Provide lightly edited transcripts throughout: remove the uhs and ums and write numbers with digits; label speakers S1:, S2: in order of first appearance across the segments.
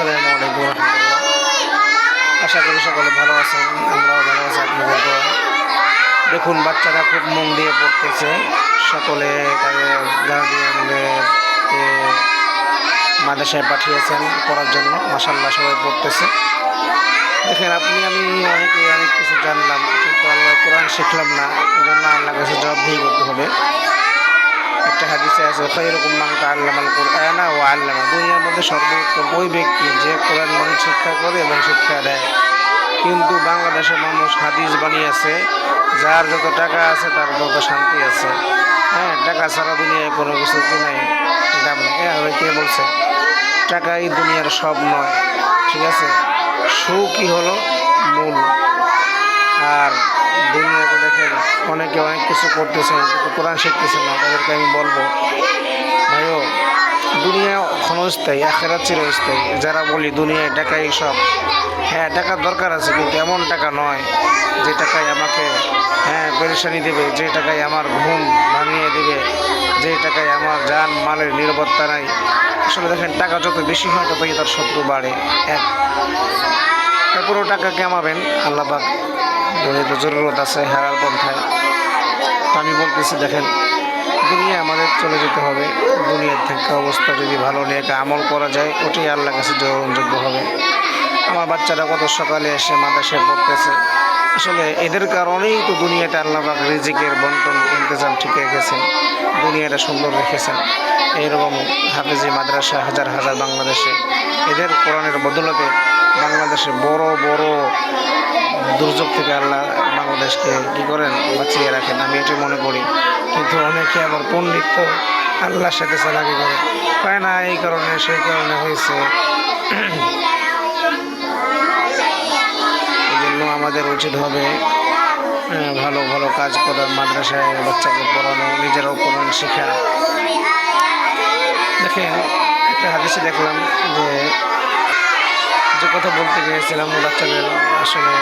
S1: আসসালামু আলাইকুম রহমতুল্লাহ। আশা করি সকলে ভালো আছেন, আমরাও ভালো আছি আপনাদের দোয়ায়। দেখুন, বাচ্চারা খুব মন দিয়ে পড়তেছে। সকলে তাদের গার্ডিয়ানদেরকে মাদ্রাসায় পাঠিয়েছেন পড়ার জন্য। মাশাআল্লাহ, সবাই পড়তেছে। দেখেন, আমি অনেক কিছু জানলাম, কিন্তু আল্লাহ কোরআন শিখলাম না। এই জন্য আল্লাহর কাছে জবাবদিহি করতে হবে। একটা হাদিসে আছে, খায়রুকুম মান তাআল্লামাল কুরআনা ওয়া আল্লামা। দুনিয়ার মধ্যে সর্বোত্তম ওই ব্যক্তি যে কোরআন মাজিদ শিক্ষা করে এবং শিক্ষা দেয়। কিন্তু বাংলাদেশের মানুষ হাদিস বানিয়েছে, যার যত টাকা আছে তার তত শান্তি আছে। হ্যাঁ, টাকা ছাড়া দুনিয়ায় কোনো কিছু নাই, দাম নেই। কে বলছে টাকাই দুনিয়ার সব নয়? ঠিক আছে, সুখই হলো মূল। আর দুনিয়াতে দেখেন অনেকে অনেক কিছু করতেছে, কিন্তু কোরআন শিখতেছে না। তাদেরকে আমি বলবো, ভাইও, দুনিয়া ক্ষণস্থায়ী, আখিরাত চিরস্থায়ী। যারা বলি দুনিয়ায় টাকাই সব, হ্যাঁ, টাকার দরকার আছে, কিন্তু এমন টাকা নয় যে টাকায় আমাকে পেরেশানি দেবে, যে টাকায় আমার ঘুম ভাঙিয়ে দেবে, যে টাকায় আমার জান মালের নিরাপত্তা নাই। আসলে দেখেন, টাকা যত বেশি হয় ততই তার শত্রু বাড়ে। তারপরেও টাকা কামাবেন, আল্লাহ পাক তো জরুরত আছে হারার পন্থায়। তো আমি বলতেছি, দেখেন, দুনিয়া আমাদের চলে যেতে হবে। দুনিয়ার থেকে অবস্থা যদি ভালো নিয়ে আমল করা যায়, ওটাই আল্লাহর কাছে গ্রহণযোগ্য হবে। আমার বাচ্চারা কত সকালে এসে মাদ্রাসায় পড়তেছে। আসলে এদের কারণেই তো দুনিয়াতে আল্লাহ পাক রিজিকের বন্টন ইন্তজাম ঠিক রেখেছেন, দুনিয়াটা সুন্দর রেখেছেন। এইরকম হাফেজি মাদ্রাসা হাজার হাজার বাংলাদেশে, এদের কোরআনের বদলতে বাংলাদেশে বড় বড় দুর্যোগ থেকে আল্লাহ বাংলাদেশকে কী করেন, বাঁচিয়ে রাখেন। আমি এটাই মনে করি। কিন্তু অনেকে আবার পণ্ডিত আল্লাহর সাথে চালাকি করে, পায় না এই কারণে সেই কারণে হয়েছে। এই জন্য আমাদের উচিত হবে ভালো ভালো কাজ করা, মাদ্রাসায় বাচ্চাকে পড়ানো, নিজেরাও কোরআন শেখা। দেখেন, একটা হাদিসে দেখলাম যে কথা বলতে গিয়েছিলাম, বাচ্চাদের আসলে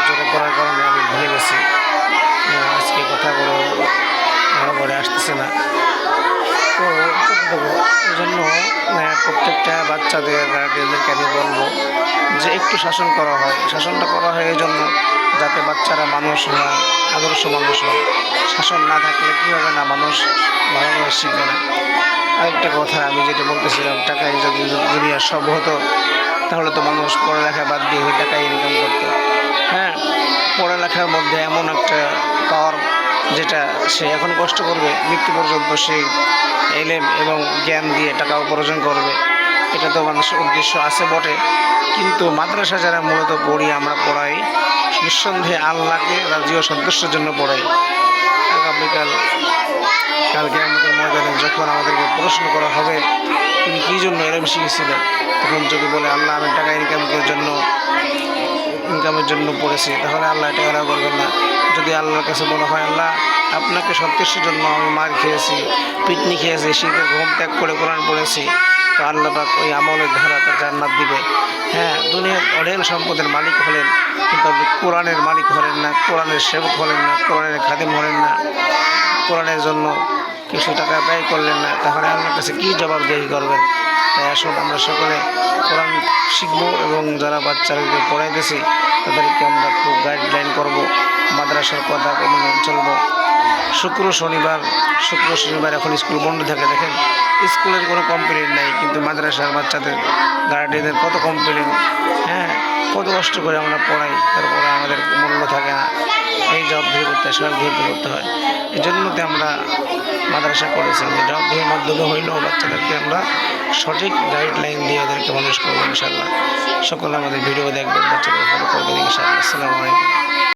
S1: জোরে পড়ার কারণে আমি ভুলে গেছি। আজকে কথাগুলো ভালো করে আসতেছে না। তো এই জন্য প্রত্যেকটা বাচ্চাদের গার্ডিয়ানদেরকে আমি বলবো যে একটু শাসন করা হয়। শাসনটা করা হয় এই জন্য যাতে বাচ্চারা মানুষ হয়, আদর্শ মানুষ হয়। শাসন না থাকলে কী হবে না, মানুষ ভালোভাবে শিখবে না। আরেকটা কথা আমি যেটা বলতেছিলাম, টাকায় যদি দুনিয়ার সব হতো, তাহলে তো মানুষ পড়ালেখা বাদ দিয়ে ওই টাকা ইনকাম করতো। হ্যাঁ, পড়ালেখার মধ্যে এমন একটা পাওয়ার, যেটা সে এখন কষ্ট করবে, মৃত্যু পর্যন্ত সেই এলেম এবং জ্ঞান দিয়ে টাকা উপার্জন করবে। এটা তো মানুষের উদ্দেশ্য আছে বটে, কিন্তু মাদ্রাসা যারা মূলত পড়ি, আমরা পড়াই নিঃসন্দেহে আল্লাহকে রাজি ও সন্তুষ্টের জন্য পড়াই। কালকে আমাদের ময়দানে যখন আমাদেরকে প্রশ্ন করা হবে তুমি কী জন্য এলেম শিখেছিলে, তখন যদি বলে আল্লাহ আমি টাকা ইনকামের জন্য পড়েছি, তাহলে আল্লাহ এটা এরা করবেন না। যদি আল্লাহর কাছে মনে হয় আল্লাহ আপনাকে সন্তুষ্টির জন্য আমি মার খেয়েছি, পিটনি খেয়েছি, শীতের ঘুম ত্যাগ করে কোরআন পড়েছি, তো আল্লাহ পাক ওই আমলের ধারা তার জান্নাত দিবে। হ্যাঁ, দুনিয়ার অঢেল সম্পদের মালিক হলেন, কিন্তু আপনি কোরআনের মালিক হলেন না, কোরআনের সেবক হলেন না, কোরআনের খাদিম হলেন না, কোরআনের জন্য কিছু টাকা ব্যয় করলেন না, তাহলে আল্লাহর কাছে কী জবাবদিহি করবেন? তাই আসুন আমরা সকলে কোরআন শিখব এবং যারা বাচ্চাদেরকে পড়াইতেছি তাদেরকে আমরা খুব গাইডলাইন করব, মাদ্রাসার কথা মেনে চলব। শুক্র শনিবার এখন স্কুল বন্ধ থাকে। দেখেন, স্কুলের কোনো কমপ্লেন নাই, কিন্তু মাদ্রাসার বাচ্চাদের গার্ডিয়ানদের কত কমপ্লেন। হ্যাঁ, কত কষ্ট করে আমরা পড়াই, তারপরে আমাদের মূল্য থাকে না। এই জবাবদিহি করতে হয়, জবাবদিহি করতে হয়। এই জন্যতে আমরা মাদ্রাসা করেছি, যে জবাবদিহির মাধ্যমে হইলেও বাচ্চাদেরকে আমরা সঠিক গাইডলাইন দিয়ে ওদেরকে মানুষ করবো ইনশাআল্লাহ। সকলে আমাদের ভিডিও দেখবেন, বাচ্চাদের ফলো করবেন ইনশাআল্লাহ। আসসালামু আলাইকুম।